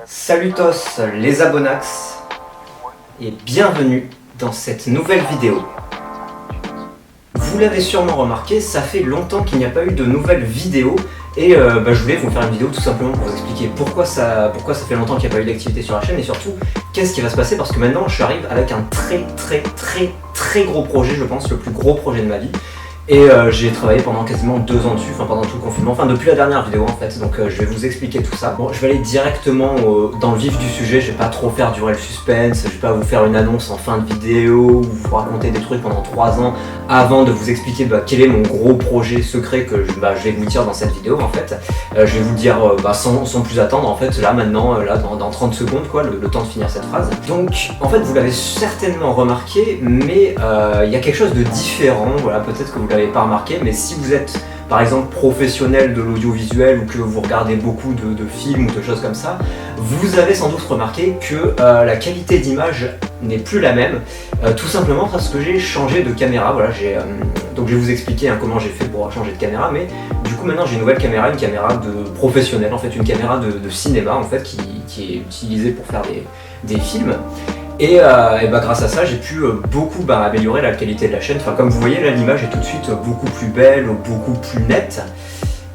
Salutos les abonax et bienvenue dans cette nouvelle vidéo. Vous l'avez sûrement remarqué, ça fait longtemps qu'il n'y a pas eu de nouvelles vidéos et je voulais vous faire une vidéo tout simplement pour vous expliquer pourquoi ça fait longtemps qu'il n'y a pas eu d'activité sur la chaîne et surtout qu'est-ce qui va se passer parce que maintenant je arrive avec un très gros projet, je pense le plus gros projet de ma vie. Et j'ai travaillé pendant quasiment 2 ans dessus, enfin pendant tout le confinement, enfin depuis la dernière vidéo en fait, donc je vais vous expliquer tout ça. Bon, je vais aller directement dans le vif du sujet, je vais pas trop faire durer le suspense, je vais pas vous faire une annonce en fin de vidéo, ou vous raconter des trucs pendant 3 ans avant de vous expliquer quel est mon gros projet secret que je vais vous dire dans cette vidéo en fait. Je vais vous le dire sans plus attendre en fait, là maintenant, dans 30 secondes quoi, le temps de finir cette phrase. Donc en fait vous l'avez certainement remarqué, mais il y a quelque chose de différent, voilà, peut-être que vous l'avez pas remarqué, mais si vous êtes par exemple professionnel de l'audiovisuel ou que vous regardez beaucoup de films ou de choses comme ça, vous avez sans doute remarqué que la qualité d'image n'est plus la même, tout simplement parce que j'ai changé de caméra. Voilà, donc je vais vous expliquer comment j'ai fait pour changer de caméra, mais du coup maintenant j'ai une nouvelle caméra, une caméra de professionnel en fait, une caméra de cinéma en fait qui est utilisée pour faire des films. Et grâce à ça, j'ai pu beaucoup améliorer la qualité de la chaîne. Enfin, comme vous voyez, là, l'image est tout de suite beaucoup plus belle, beaucoup plus nette.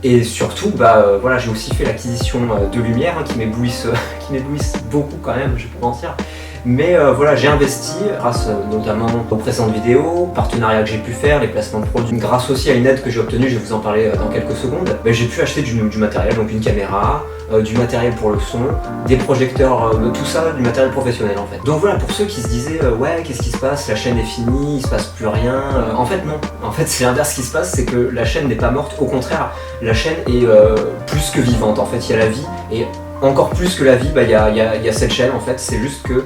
Et surtout, voilà, j'ai aussi fait l'acquisition de lumière qui m'éblouissent beaucoup quand même, je vais pas mentir. Mais voilà, j'ai investi grâce notamment aux précédentes vidéos, partenariats que j'ai pu faire, les placements de produits. Grâce aussi à une aide que j'ai obtenue, je vais vous en parler dans quelques secondes, j'ai pu acheter du matériel, donc une caméra, du matériel pour le son, des projecteurs, tout ça, du matériel professionnel en fait. Donc voilà, pour ceux qui se disaient ouais, qu'est-ce qui se passe, la chaîne est finie, il se passe plus rien, en fait non. En fait c'est l'inverse qui se passe, c'est que la chaîne n'est pas morte, au contraire, la chaîne est plus que vivante en fait, il y a la vie et encore plus que la vie, il y a cette chaîne en fait, c'est juste que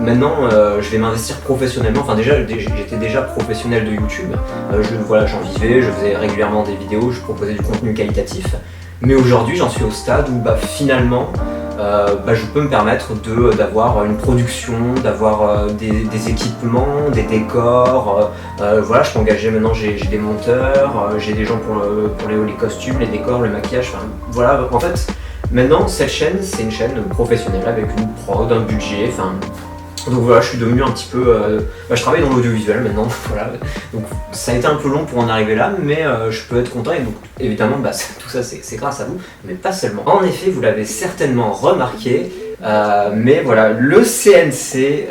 maintenant je vais m'investir professionnellement, enfin j'étais déjà professionnel de YouTube, j'en vivais, je faisais régulièrement des vidéos, je proposais du contenu qualitatif, mais aujourd'hui j'en suis au stade où finalement je peux me permettre d'avoir une production, d'avoir des équipements, des décors, voilà, je peux engager maintenant, j'ai des monteurs, j'ai des gens pour les costumes, les décors, le maquillage, enfin voilà, en fait. Maintenant, cette chaîne, c'est une chaîne professionnelle avec une prod, un budget, enfin... Donc voilà, je suis devenu un petit peu... je travaille dans l'audiovisuel maintenant, voilà. Donc ça a été un peu long pour en arriver là, mais je peux être content et donc évidemment, tout ça c'est grâce à vous, mais pas seulement. En effet, vous l'avez certainement remarqué, mais voilà, le CNC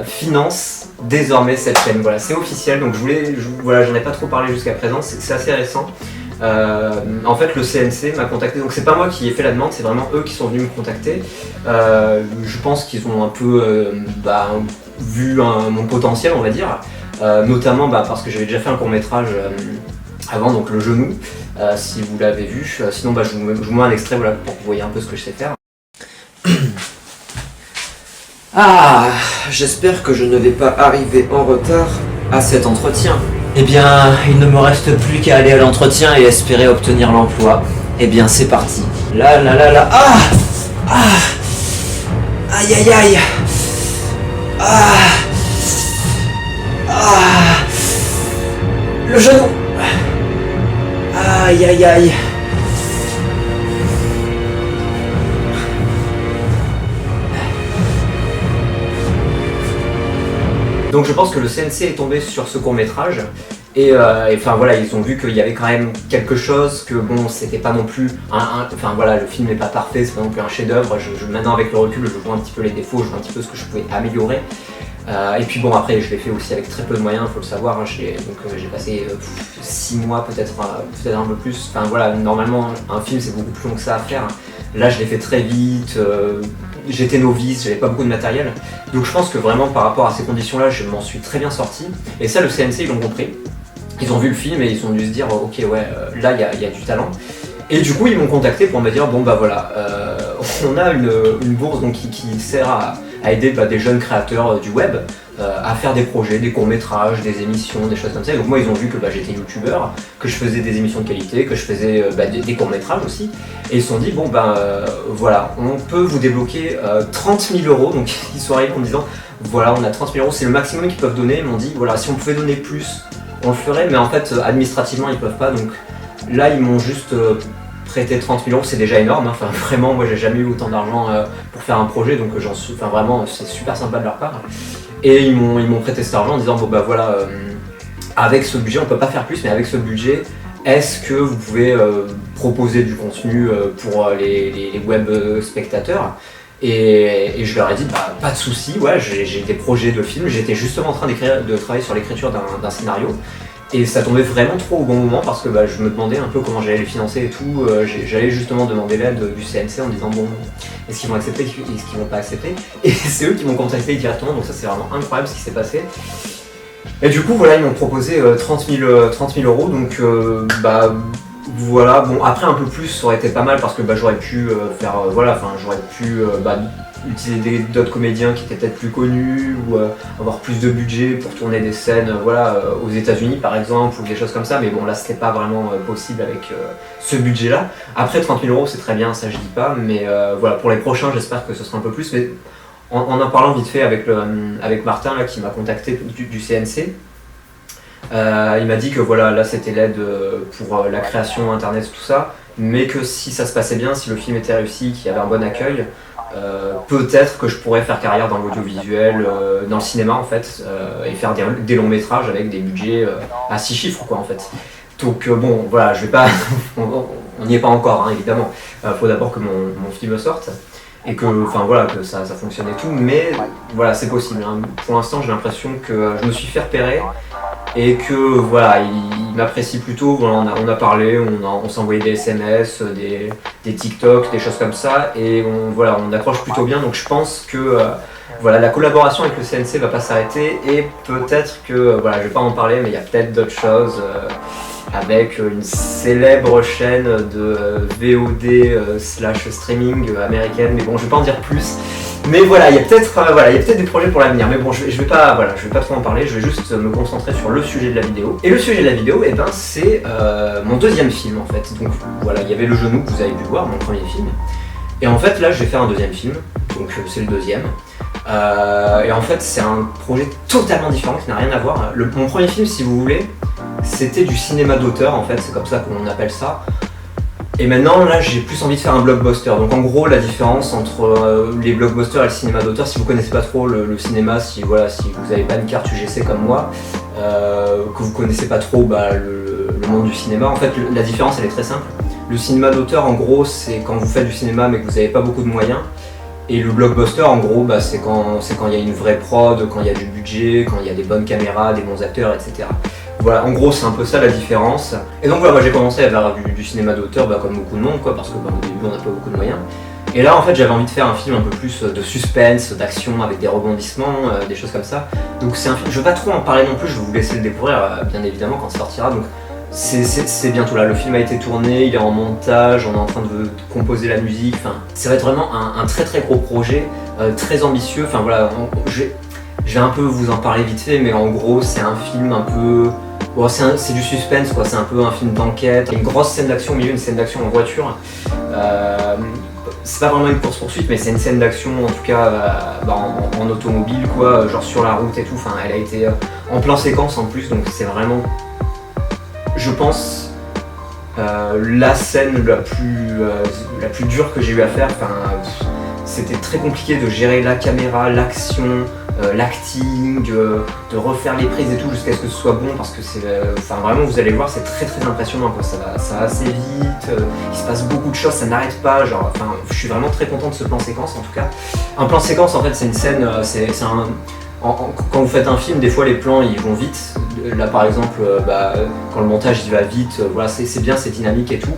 finance désormais cette chaîne, voilà, c'est officiel, donc j'en ai pas trop parlé jusqu'à présent, c'est assez récent. En fait le CNC m'a contacté, donc c'est pas moi qui ai fait la demande, c'est vraiment eux qui sont venus me contacter. Je pense qu'ils ont un peu vu mon potentiel on va dire, notamment parce que j'avais déjà fait un court métrage avant, donc Le Genou, si vous l'avez vu, sinon je vous mets un extrait voilà, pour que vous voyez un peu ce que je sais faire. Ah, j'espère que je ne vais pas arriver en retard à cet entretien. Eh bien, il ne me reste plus qu'à aller à l'entretien et espérer obtenir l'emploi. Eh bien, c'est parti. Là. Ah! Aïe aïe aïe! Le genou! Aïe aïe aïe! Donc je pense que le CNC est tombé sur ce court-métrage et enfin voilà, ils ont vu qu'il y avait quand même quelque chose, que bon, c'était pas non plus enfin voilà, le film n'est pas parfait, c'est pas non plus un chef-d'œuvre. Maintenant avec le recul, je vois un petit peu les défauts, je vois un petit peu ce que je pouvais améliorer. Et puis bon, après je l'ai fait aussi avec très peu de moyens, faut le savoir, hein, j'ai passé 6 mois, peut-être un peu plus, enfin voilà, normalement un film c'est beaucoup plus long que ça à faire. Là je l'ai fait très vite, j'étais novice, j'avais pas beaucoup de matériel, donc je pense que vraiment par rapport à ces conditions là, je m'en suis très bien sorti, et ça le CNC ils l'ont compris, ils ont vu le film et ils ont dû se dire ok ouais, là il y a du talent. Et du coup ils m'ont contacté pour me dire bon voilà, on a une bourse donc, qui sert à aider des jeunes créateurs du web à faire des projets, des courts-métrages, des émissions, des choses comme ça. Et donc moi ils ont vu que j'étais youtubeur, que je faisais des émissions de qualité, que je faisais des courts-métrages aussi. Et ils se sont dit bon voilà, on peut vous débloquer 30 000 €. Donc ils sont arrivés en me disant voilà, on a 30 000 €, c'est le maximum qu'ils peuvent donner. Ils m'ont dit voilà, si on pouvait donner plus, on le ferait, mais en fait administrativement ils peuvent pas. Donc là ils m'ont juste prêté 30 000 €, c'est déjà énorme, hein. Enfin vraiment, moi j'ai jamais eu autant d'argent pour faire un projet, donc j'en suis, enfin vraiment c'est super sympa de leur part. Et ils m'ont prêté cet argent en disant bon bah voilà, avec ce budget on peut pas faire plus, mais avec ce budget, est-ce que vous pouvez proposer du contenu pour les web spectateurs? Et je leur ai dit bah pas de souci, ouais, j'ai des projets de films, j'étais justement en train de travailler sur l'écriture d'un scénario. Et ça tombait vraiment trop au bon moment parce que bah, je me demandais un peu comment j'allais les financer et tout. J'allais justement demander l'aide du CNC en disant bon, est-ce qu'ils vont accepter, est-ce qu'ils vont pas accepter? Et c'est eux qui m'ont contacté directement, donc ça c'est vraiment incroyable ce qui s'est passé. Et du coup voilà, ils m'ont proposé 30 000 €, donc bah voilà, bon après un peu plus ça aurait été pas mal parce que bah, j'aurais pu faire, voilà, enfin j'aurais pu bah, utiliser d'autres comédiens qui étaient peut-être plus connus ou avoir plus de budget pour tourner des scènes voilà, aux États-Unis par exemple ou des choses comme ça, mais bon là c'était pas vraiment possible avec ce budget là. Après 30 000 € c'est très bien, ça je dis pas, mais voilà, pour les prochains j'espère que ce sera un peu plus, mais en parlant vite fait avec Martin là, qui m'a contacté du CNC, il m'a dit que voilà, là c'était l'aide pour la création internet tout ça, mais que si ça se passait bien, si le film était réussi, qu'il y avait un bon accueil, peut-être que je pourrais faire carrière dans l'audiovisuel, dans le cinéma en fait, et faire des longs métrages avec des budgets à 6 chiffres quoi en fait. Donc bon voilà, je vais pas, on n'y est pas encore hein, évidemment, faut d'abord que mon film sorte et que, enfin voilà, que ça fonctionne et tout, mais voilà c'est possible hein. Pour l'instant j'ai l'impression que je me suis fait repérer et que voilà, il m'apprécie plutôt, voilà, on a parlé, on s'est envoyé des SMS, des TikTok, des choses comme ça, et voilà, on accroche plutôt bien, donc je pense que voilà, la collaboration avec le CNC va pas s'arrêter, et peut-être que, voilà, je vais pas en parler, mais il y a peut-être d'autres choses avec une célèbre chaîne de VOD slash streaming américaine, mais bon, je vais pas en dire plus. Mais voilà, il y a peut-être des projets pour l'avenir. Mais bon, je vais pas trop en parler. Je vais juste me concentrer sur le sujet de la vidéo. Et le sujet de la vidéo, eh ben, c'est mon deuxième film en fait. Donc voilà, il y avait Le Genou que vous avez pu voir, mon premier film. Et en fait, là, je vais faire un deuxième film. Donc c'est le deuxième. Et en fait, c'est un projet totalement différent qui n'a rien à voir. Mon premier film, si vous voulez, c'était du cinéma d'auteur en fait. C'est comme ça qu'on appelle ça. Et maintenant, là, j'ai plus envie de faire un blockbuster. Donc en gros, la différence entre les blockbusters et le cinéma d'auteur, si vous connaissez pas trop le cinéma, si vous n'avez pas une carte UGC comme moi, que vous connaissez pas trop le monde du cinéma, en fait, la différence, elle est très simple. Le cinéma d'auteur, en gros, c'est quand vous faites du cinéma mais que vous n'avez pas beaucoup de moyens. Et le blockbuster, en gros, bah, c'est quand il y a une vraie prod, quand il y a du budget, quand il y a des bonnes caméras, des bons acteurs, etc. Voilà, en gros, c'est un peu ça la différence. Et donc voilà, moi j'ai commencé à faire du cinéma d'auteur, bah, comme beaucoup de monde, quoi, parce que bah, au début on n'a pas beaucoup de moyens. Et là, en fait, j'avais envie de faire un film un peu plus de suspense, d'action, avec des rebondissements, des choses comme ça. Donc c'est un film, je ne vais pas trop en parler non plus, je vais vous laisser le découvrir, bien évidemment, quand il sortira. Donc c'est bientôt là, le film a été tourné, il est en montage, on est en train de composer la musique. Enfin, ça va être vraiment un très très gros projet, très ambitieux. Enfin voilà, je vais un peu vous en parler vite fait, mais en gros, c'est un film un peu... Bon, c'est du suspense, quoi. C'est un peu un film d'enquête. Une grosse scène d'action au milieu, une scène d'action en voiture. C'est pas vraiment une course-poursuite, mais c'est une scène d'action, en tout cas en automobile, quoi, genre sur la route et tout. Enfin, elle a été en plan séquence en plus, donc c'est vraiment, je pense, la scène la plus dure que j'ai eu à faire. Enfin, c'était très compliqué de gérer la caméra, l'action, l'acting, de refaire les prises et tout jusqu'à ce que ce soit bon, parce que c'est, enfin vraiment vous allez voir, c'est très très impressionnant quoi. Ça va assez vite, il se passe beaucoup de choses, ça n'arrête pas, genre, enfin je suis vraiment très content de ce plan séquence en tout cas. Un plan séquence en fait c'est une scène, quand vous faites un film, des fois les plans ils vont vite. Là par exemple, quand le montage il va vite, voilà, c'est bien, c'est dynamique et tout.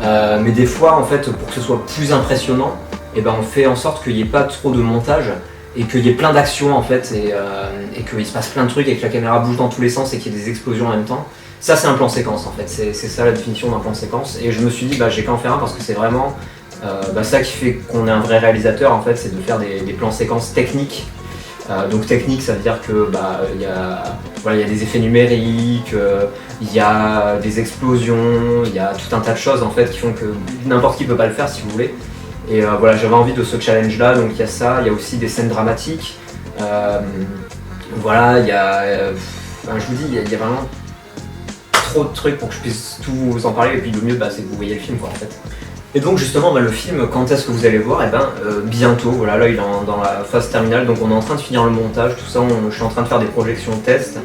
Mais des fois en fait pour que ce soit plus impressionnant, et ben on fait en sorte qu'il n'y ait pas trop de montage et qu'il y ait plein d'actions en fait et qu'il se passe plein de trucs et que la caméra bouge dans tous les sens et qu'il y ait des explosions en même temps. Ça c'est un plan séquence en fait, c'est ça la définition d'un plan séquence. Et je me suis dit j'ai qu'à en faire un parce que c'est vraiment ça qui fait qu'on est un vrai réalisateur en fait, c'est de faire des plans séquences techniques. Donc technique, ça veut dire que il y a des effets numériques, il y a des explosions, il y a tout un tas de choses en fait qui font que n'importe qui peut pas le faire si vous voulez. Et voilà, j'avais envie de ce challenge là, donc il y a ça, il y a aussi des scènes dramatiques. Voilà, il y a, je vous dis, il y a vraiment trop de trucs pour que je puisse tout vous en parler, et puis le mieux c'est que vous voyez le film quoi en fait. Et donc justement le film, quand est-ce que vous allez le voir? Bientôt, voilà, là il est dans la phase terminale, donc on est en train de finir le montage, tout ça, je suis en train de faire des projections test.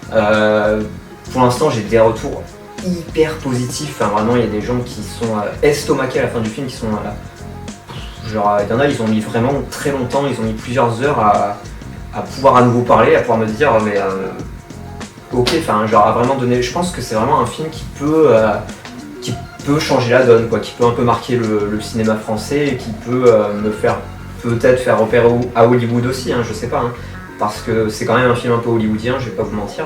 Pour l'instant j'ai des retours hyper positifs, enfin vraiment il y a des gens qui sont estomaqués à la fin du film, qui sont genre, il y en a, ils ont mis vraiment très longtemps, ils ont mis plusieurs heures à pouvoir à nouveau parler, à pouvoir me dire mais ok, enfin genre à vraiment donner, je pense que c'est vraiment un film qui peut changer la donne quoi, qui peut un peu marquer le cinéma français et qui peut me faire peut-être faire repérer à Hollywood aussi, hein, je sais pas, hein, parce que c'est quand même un film un peu hollywoodien, je vais pas vous mentir.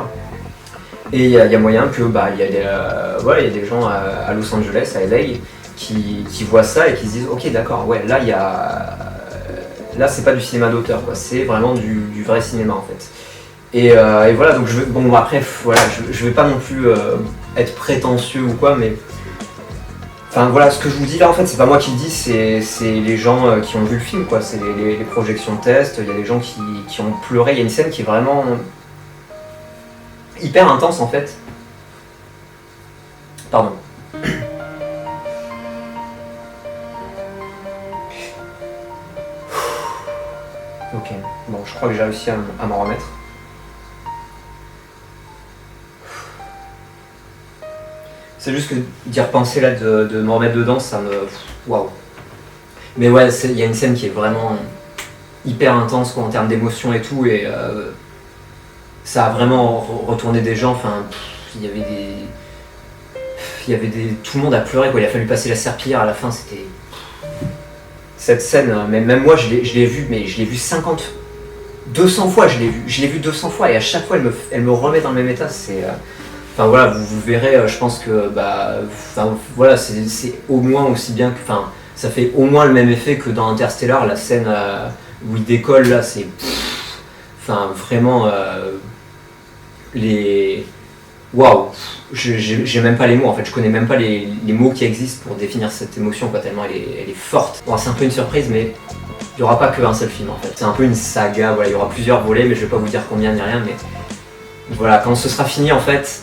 Et il y a moyen que il y a des gens à Los Angeles, à LA, qui voient ça et qui se disent ok d'accord, ouais là là c'est pas du cinéma d'auteur quoi, c'est vraiment du vrai cinéma en fait. Et voilà, donc après voilà, je vais pas non plus être prétentieux ou quoi, mais enfin voilà, ce que je vous dis là en fait c'est pas moi qui le dis, c'est les gens qui ont vu le film quoi, c'est les projections de test, il y a des gens qui ont pleuré, il y a une scène qui est vraiment hyper intense en fait. Pardon. Ok, bon je crois que j'ai réussi à m'en remettre. C'est juste que d'y repenser là, de me remettre dedans, ça me... Waouh. Mais ouais, il y a une scène qui est vraiment hyper intense quoi, en termes d'émotion et tout, et ça a vraiment retourné des gens, enfin, il y avait des... Tout le monde a pleuré quoi, il a fallu passer la serpillière à la fin, c'était... Cette scène, même moi je l'ai vue, mais je l'ai vue 200 fois, je l'ai vue 200 fois, et à chaque fois elle me remet dans le même état, c'est... Enfin voilà, vous verrez, je pense que voilà, c'est au moins aussi bien que, enfin, ça fait au moins le même effet que dans Interstellar, la scène où il décolle là, c'est, enfin vraiment waouh, j'ai même pas les mots en fait, je connais même pas les mots qui existent pour définir cette émotion quoi, tellement elle est forte. Bon, c'est un peu une surprise, mais il y aura pas qu'un seul film en fait, c'est un peu une saga, voilà, il y aura plusieurs volets, mais je vais pas vous dire combien ni rien, mais voilà, quand ce sera fini en fait.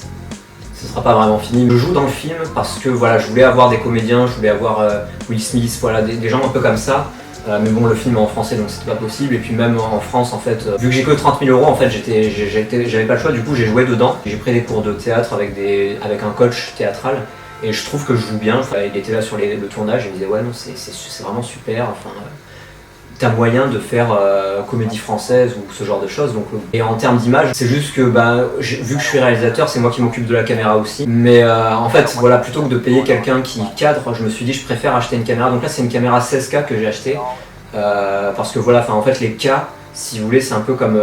Ce sera pas vraiment fini. Je joue dans le film parce que voilà, je voulais avoir des comédiens, je voulais avoir Will Smith, voilà, des gens un peu comme ça. Mais bon, le film est en français donc c'était pas possible. Et puis même en France, en fait, vu que j'ai que 30 000 € en fait, j'avais pas le choix. Du coup, j'ai joué dedans. J'ai pris des cours de théâtre avec un coach théâtral. Et je trouve que je joue bien. Enfin, il était là sur le tournage et il me disait ouais non, c'est vraiment super. Enfin, t'as moyen de faire comédie française ou ce genre de choses. Donc, et en termes d'image, c'est juste que vu que je suis réalisateur, c'est moi qui m'occupe de la caméra aussi. Mais en fait, voilà, plutôt que de payer quelqu'un qui cadre, je me suis dit je préfère acheter une caméra. Donc là, c'est une caméra 16K que j'ai achetée parce que voilà, en fait, les K, si vous voulez, c'est un peu comme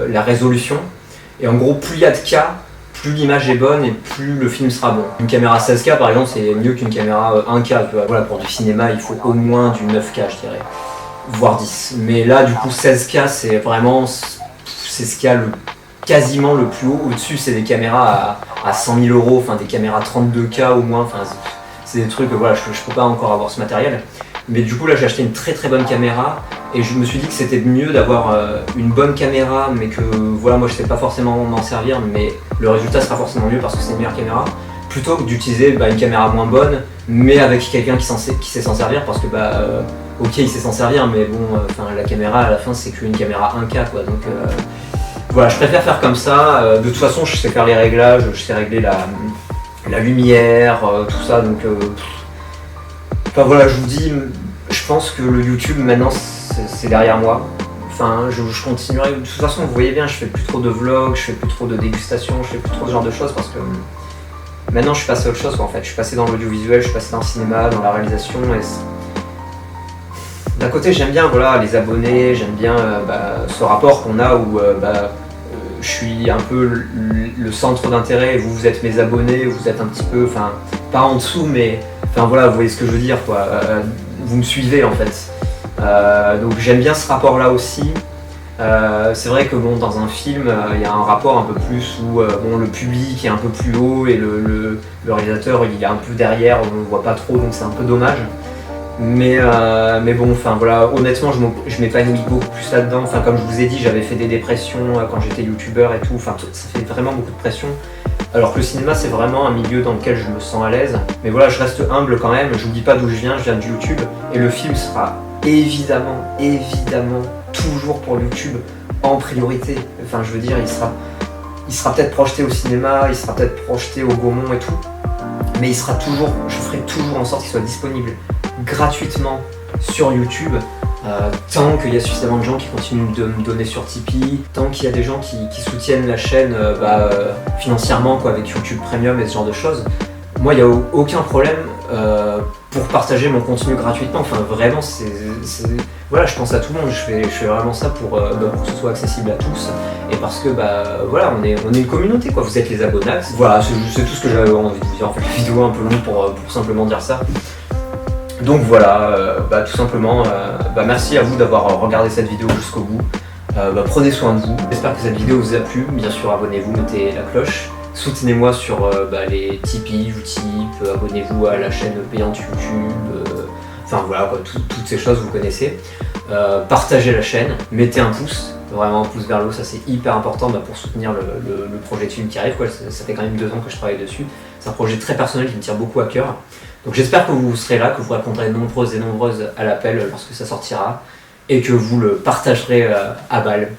la résolution. Et en gros, plus il y a de K, plus l'image est bonne et plus le film sera bon. Une caméra 16K, par exemple, c'est mieux qu'une caméra 1K. Voilà, pour du cinéma, il faut au moins du 9K, je dirais. Voire 10. Mais là, du coup, 16K, c'est vraiment... C'est ce qu'il y a quasiment le plus haut. Au-dessus, c'est des caméras à 100 000 €, enfin des caméras 32K au moins. Enfin, c'est des trucs, voilà, je peux pas encore avoir ce matériel. Mais du coup, là, j'ai acheté une très très bonne caméra. Et je me suis dit que c'était mieux d'avoir une bonne caméra, mais que, voilà, moi, je sais pas forcément m'en servir, mais le résultat sera forcément mieux parce que c'est une meilleure caméra. Plutôt que d'utiliser une caméra moins bonne, mais avec quelqu'un qui sait s'en servir, parce que ok, il sait s'en servir, mais bon, la caméra à la fin c'est qu'une caméra 1K quoi, donc voilà, je préfère faire comme ça. De toute façon, je sais faire les réglages, je sais régler la lumière, tout ça, donc enfin voilà, je vous dis, je pense que le YouTube maintenant c'est derrière moi. Enfin, je continuerai, de toute façon vous voyez bien, je fais plus trop de vlogs, je fais plus trop de dégustation, je fais plus trop ce genre de choses parce que maintenant je suis passé à autre chose quoi, en fait, je suis passé dans l'audiovisuel, je suis passé dans le cinéma, dans la réalisation et d'un côté j'aime bien voilà, les abonnés, j'aime bien ce rapport qu'on a où je suis un peu le centre d'intérêt et vous êtes mes abonnés, vous êtes un petit peu, enfin pas en dessous mais enfin voilà, vous voyez ce que je veux dire quoi, vous me suivez en fait. Donc j'aime bien ce rapport là aussi. C'est vrai que bon, dans un film, il y a un rapport un peu plus où le public est un peu plus haut et le réalisateur il est un peu derrière, on ne le voit pas trop donc c'est un peu dommage. Mais bon, enfin voilà, honnêtement je m'épanouis beaucoup plus là-dedans. Enfin comme je vous ai dit, j'avais fait des dépressions quand j'étais youtubeur et tout, enfin ça fait vraiment beaucoup de pression. Alors que le cinéma c'est vraiment un milieu dans lequel je me sens à l'aise. Mais voilà, je reste humble quand même, je n'oublie pas d'où je viens de YouTube. Et le film sera évidemment toujours pour YouTube en priorité. Enfin je veux dire, il sera peut-être projeté au cinéma, il sera peut-être projeté au Gaumont et tout. Mais il sera toujours, je ferai toujours en sorte qu'il soit disponible gratuitement sur YouTube. Tant qu'il y a suffisamment de gens qui continuent de me donner sur Tipeee, tant qu'il y a des gens qui soutiennent la chaîne financièrement quoi, avec YouTube Premium et ce genre de choses, moi il n'y a aucun problème pour partager mon contenu gratuitement. Enfin vraiment, voilà, je pense à tout le monde, je fais vraiment ça pour que ce soit accessible à tous et parce que voilà, on est une communauté quoi, vous êtes les Abonax. Voilà, c'est tout ce que j'avais envie de vous dire. En fait, la vidéo est un peu longue pour simplement dire ça. Donc voilà, tout simplement, merci à vous d'avoir regardé cette vidéo jusqu'au bout. Prenez soin de vous. J'espère que cette vidéo vous a plu. Bien sûr, abonnez-vous, mettez la cloche. Soutenez-moi sur les Tipeee, Utip, abonnez-vous à la chaîne payante YouTube. Enfin voilà, quoi, toutes ces choses vous connaissez. Partagez la chaîne, mettez un pouce. Vraiment un pouce vers le haut, ça c'est hyper important pour soutenir le projet de film qui arrive. Quoi. Ça fait quand même 2 ans que je travaille dessus. C'est un projet très personnel qui me tient beaucoup à cœur. Donc j'espère que vous serez là, que vous répondrez nombreuses et nombreuses à l'appel lorsque ça sortira et que vous le partagerez à balle.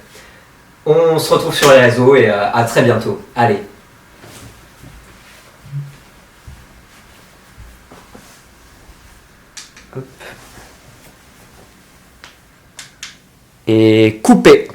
On se retrouve sur les réseaux et à très bientôt. Allez. Hop. Et coupez.